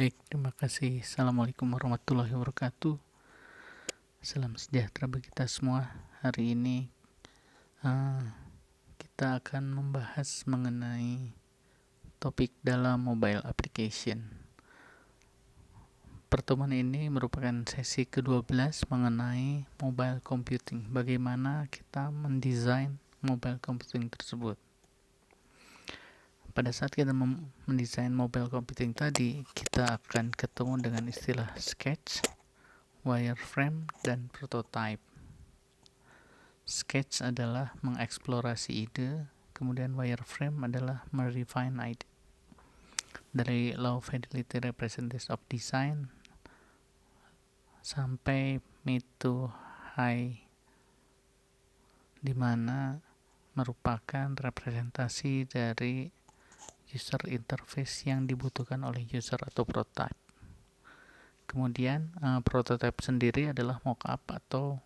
Baik, terima kasih. Assalamualaikum warahmatullahi wabarakatuh. Salam sejahtera bagi kita semua. Hari ini kita akan membahas mengenai topik dalam mobile application. Pertemuan ini merupakan sesi ke-12 mengenai mobile computing. Bagaimana kita mendesain mobile computing tersebut. Pada saat kita mendesain mobile computing tadi, kita akan ketemu dengan istilah sketch, wireframe, dan prototype. Sketch adalah mengeksplorasi ide, kemudian wireframe adalah merefine ide. Dari low fidelity representation of design sampai mid to high, di mana merupakan representasi dari user interface yang dibutuhkan oleh user atau prototype. Kemudian prototype sendiri adalah mockup atau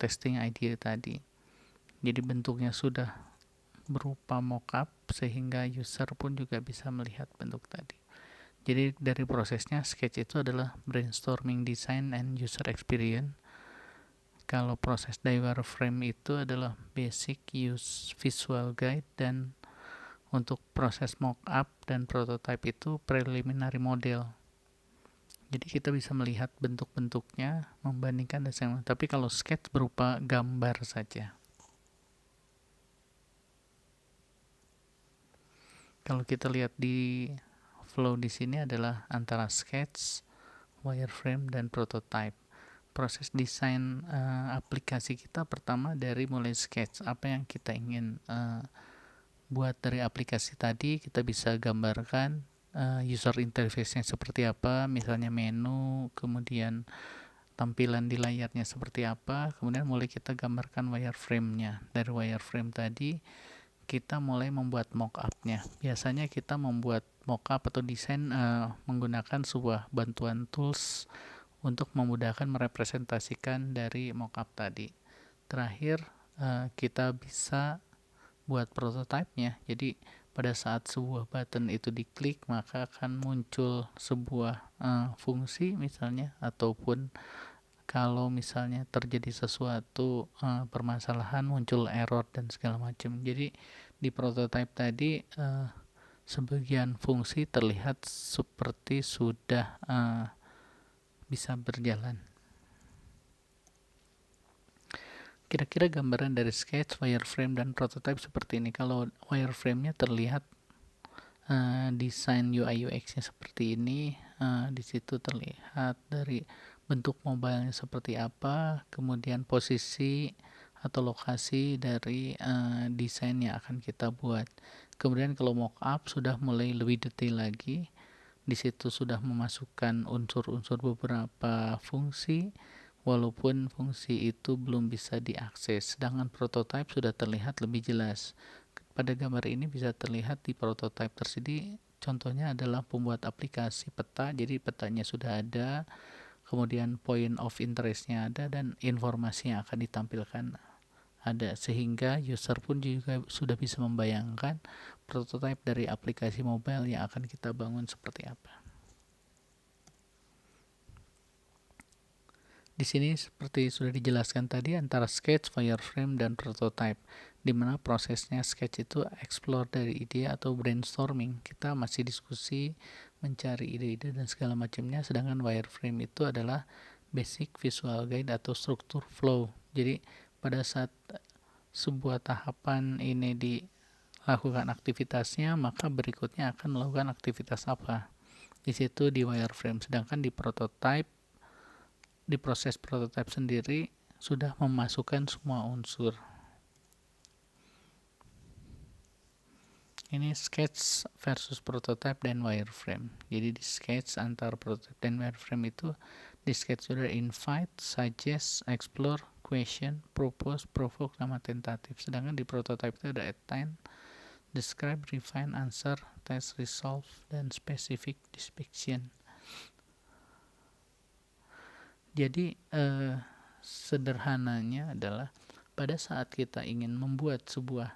testing idea tadi. Jadi bentuknya sudah berupa mockup sehingga user pun juga bisa melihat bentuk tadi. Jadi dari prosesnya sketch itu adalah brainstorming design and user experience. Kalau proses dari wireframe itu adalah basic use visual guide, dan untuk proses mockup dan prototype itu preliminary model. Jadi kita bisa melihat bentuk-bentuknya, membandingkan desain. Tapi kalau sketch berupa gambar saja. Kalau kita lihat di flow di sini adalah antara sketch, wireframe, dan prototype. Proses desain aplikasi kita pertama dari mulai sketch. Apa yang kita ingin buat dari aplikasi tadi, kita bisa gambarkan user interface-nya seperti apa, misalnya menu, kemudian tampilan di layarnya seperti apa, kemudian mulai kita gambarkan wireframe-nya. Dari wireframe tadi kita mulai membuat mockup-nya. Biasanya kita membuat mockup atau desain menggunakan sebuah bantuan tools untuk memudahkan merepresentasikan dari mockup tadi. Terakhir kita bisa buat prototype-nya. Jadi pada saat sebuah button itu diklik, maka akan muncul sebuah fungsi misalnya, ataupun kalau misalnya terjadi sesuatu permasalahan, muncul error dan segala macam. Jadi di prototype tadi sebagian fungsi terlihat seperti sudah bisa berjalan. Kira-kira gambaran dari sketch, wireframe, dan prototype seperti ini. Kalau wireframe-nya terlihat desain UI UX-nya seperti ini. Di situ terlihat dari bentuk mobile-nya seperti apa, kemudian posisi atau lokasi dari desain yang akan kita buat. Kemudian kalau mockup sudah mulai lebih detail lagi. Di situ sudah memasukkan unsur-unsur beberapa fungsi, walaupun fungsi itu belum bisa diakses. Sedangkan prototype sudah terlihat lebih jelas. Pada gambar ini bisa terlihat di prototype tersebut, contohnya adalah pembuat aplikasi peta. Jadi petanya sudah ada, kemudian point of interest-nya ada, dan informasi yang akan ditampilkan ada, sehingga user pun juga sudah bisa membayangkan prototype dari aplikasi mobile yang akan kita bangun seperti apa. Di sini seperti sudah dijelaskan tadi antara sketch, wireframe, dan prototype, di mana prosesnya sketch itu explore dari ide atau brainstorming. Kita masih diskusi, mencari ide-ide dan segala macamnya, sedangkan wireframe itu adalah basic visual guide atau struktur flow. Jadi pada saat sebuah tahapan ini dilakukan aktivitasnya, maka berikutnya akan melakukan aktivitas apa. Di situ di wireframe, sedangkan di prototype, di proses prototype sendiri sudah memasukkan semua unsur. Ini sketch versus prototype dan wireframe. Jadi di sketch antara prototype dan wireframe itu, di sketch sudah invite, suggest, explore, question, propose, provoke, sama tentatif. Sedangkan di prototype itu ada attempt, describe, refine, answer, test, resolve, dan specific description. Jadi sederhananya adalah pada saat kita ingin membuat sebuah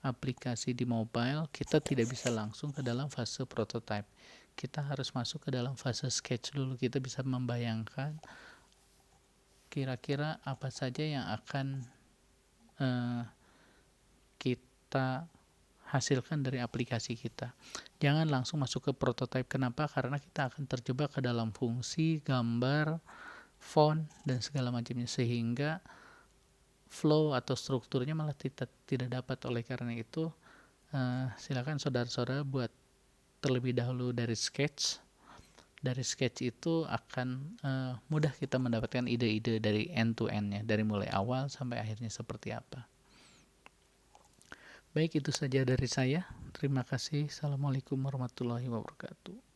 aplikasi di mobile, kita tidak bisa langsung ke dalam fase prototype. kita harus masuk ke dalam fase sketch dulu. Kita bisa membayangkan kira-kira apa saja yang akan kita hasilkan dari aplikasi kita. Jangan langsung masuk ke prototype. Kenapa? Karena kita akan terjebak ke dalam fungsi, gambar, font, dan segala macamnya, sehingga flow atau strukturnya malah tidak dapat. Oleh karena itu, silakan saudara-saudara buat terlebih dahulu dari sketch. Dari sketch itu akan mudah kita mendapatkan ide-ide dari end to end-nya, dari mulai awal sampai akhirnya seperti apa. Baik, itu saja dari saya. Terima kasih. Assalamualaikum warahmatullahi wabarakatuh.